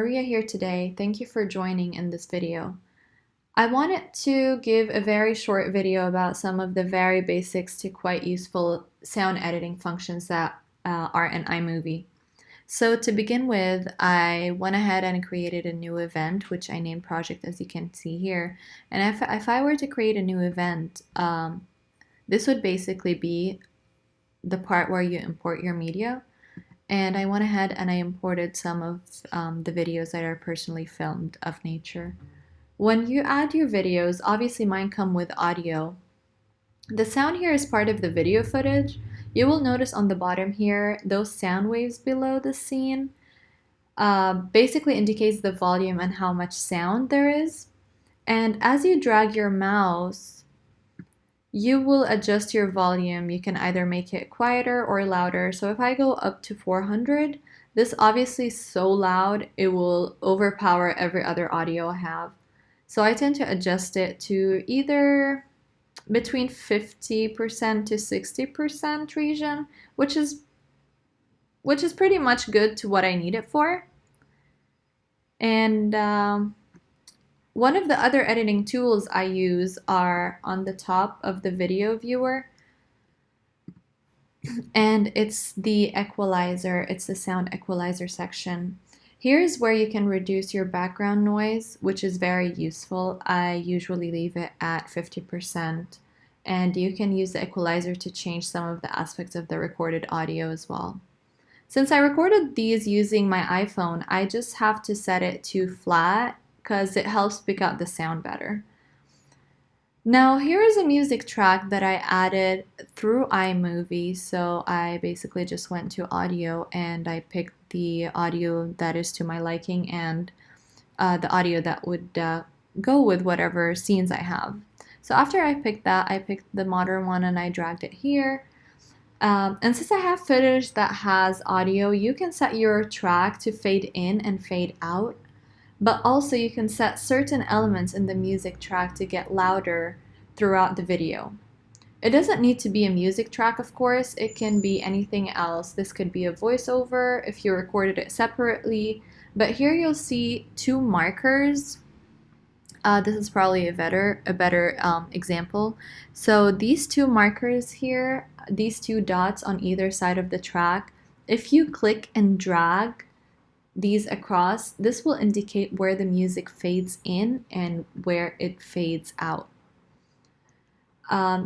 Maria here today. Thank you for joining in this video. I wanted to give a very short video about some of the very basics to quite useful sound editing functions that are in iMovie. So to begin with, I went ahead and created a new event, which I named project, as you can see here. And if I were to create a new event, this would basically be the part where you import your media. And I went ahead and I imported some of the videos that are personally filmed of nature. When you add your videos, obviously mine come with audio. The sound here is part of the video footage. You will notice on the bottom here, those sound waves below the scene basically indicates the volume and how much sound there is. And as you drag your mouse, you will adjust your volume. You can either make it quieter or louder. So if I go up to 400, this obviously is so loud, it will overpower every other audio I have. So I tend to adjust it to either between 50% to 60% region, which is pretty much good to what I need it for. And one of the other editing tools I use are on the top of the video viewer, and it's the equalizer. It's the sound equalizer section. Here's where you can reduce your background noise, which is very useful. I usually leave it at 50%, and you can use the equalizer to change some of the aspects of the recorded audio as well. Since I recorded these using my iPhone, I just have to set it to flat because it helps pick out the sound better. Now here is a music track that I added through iMovie. So I basically just went to audio and I picked the audio that is to my liking and the audio that would go with whatever scenes I have. So after I picked that, I picked the modern one and I dragged it here. And since I have footage that has audio, you can set your track to fade in and fade out. But also you can set certain elements in the music track to get louder throughout the video. It doesn't need to be a music track, of course. It can be anything else. This could be a voiceover if you recorded it separately. But here you'll see two markers. This is probably a better example. So these two markers here, these two dots on either side of the track, if you click and drag these across, this will indicate where the music fades in and where it fades out.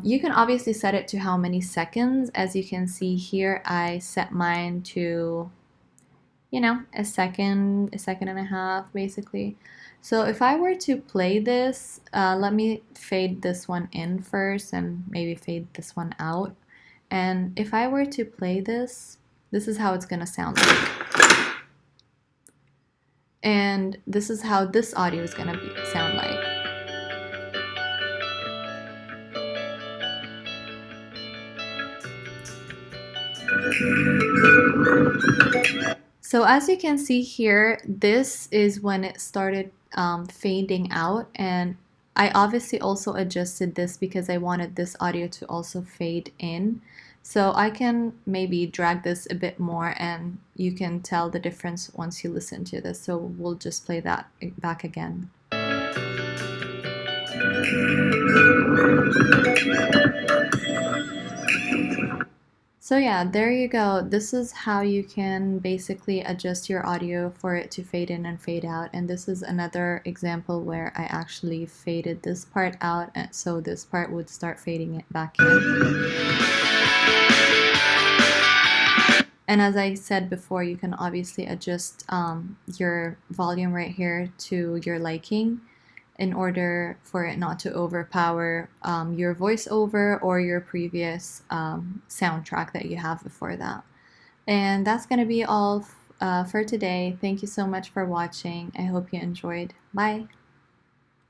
You can obviously set it to how many seconds. As you can see here, I set mine to, a second and a half, basically. So if I were to play this, let me fade this one in first and maybe fade this one out. And if I were to play this, this is how it's gonna sound like. And this is how this audio is going to sound like. So as you can see here, this is when it started fading out, and I obviously also adjusted this because I wanted this audio to also fade in. So I can maybe drag this a bit more and you can tell the difference once you listen to this. So we'll just play that back again. So yeah, there you go. This is how you can basically adjust your audio for it to fade in and fade out. And this is another example where I actually faded this part out, and so this part would start fading it back in. And as I said before, you can obviously adjust your volume right here to your liking in order for it not to overpower your voiceover or your previous soundtrack that you have before that. And that's going to be all for today. Thank you so much for watching. I hope you enjoyed. Bye.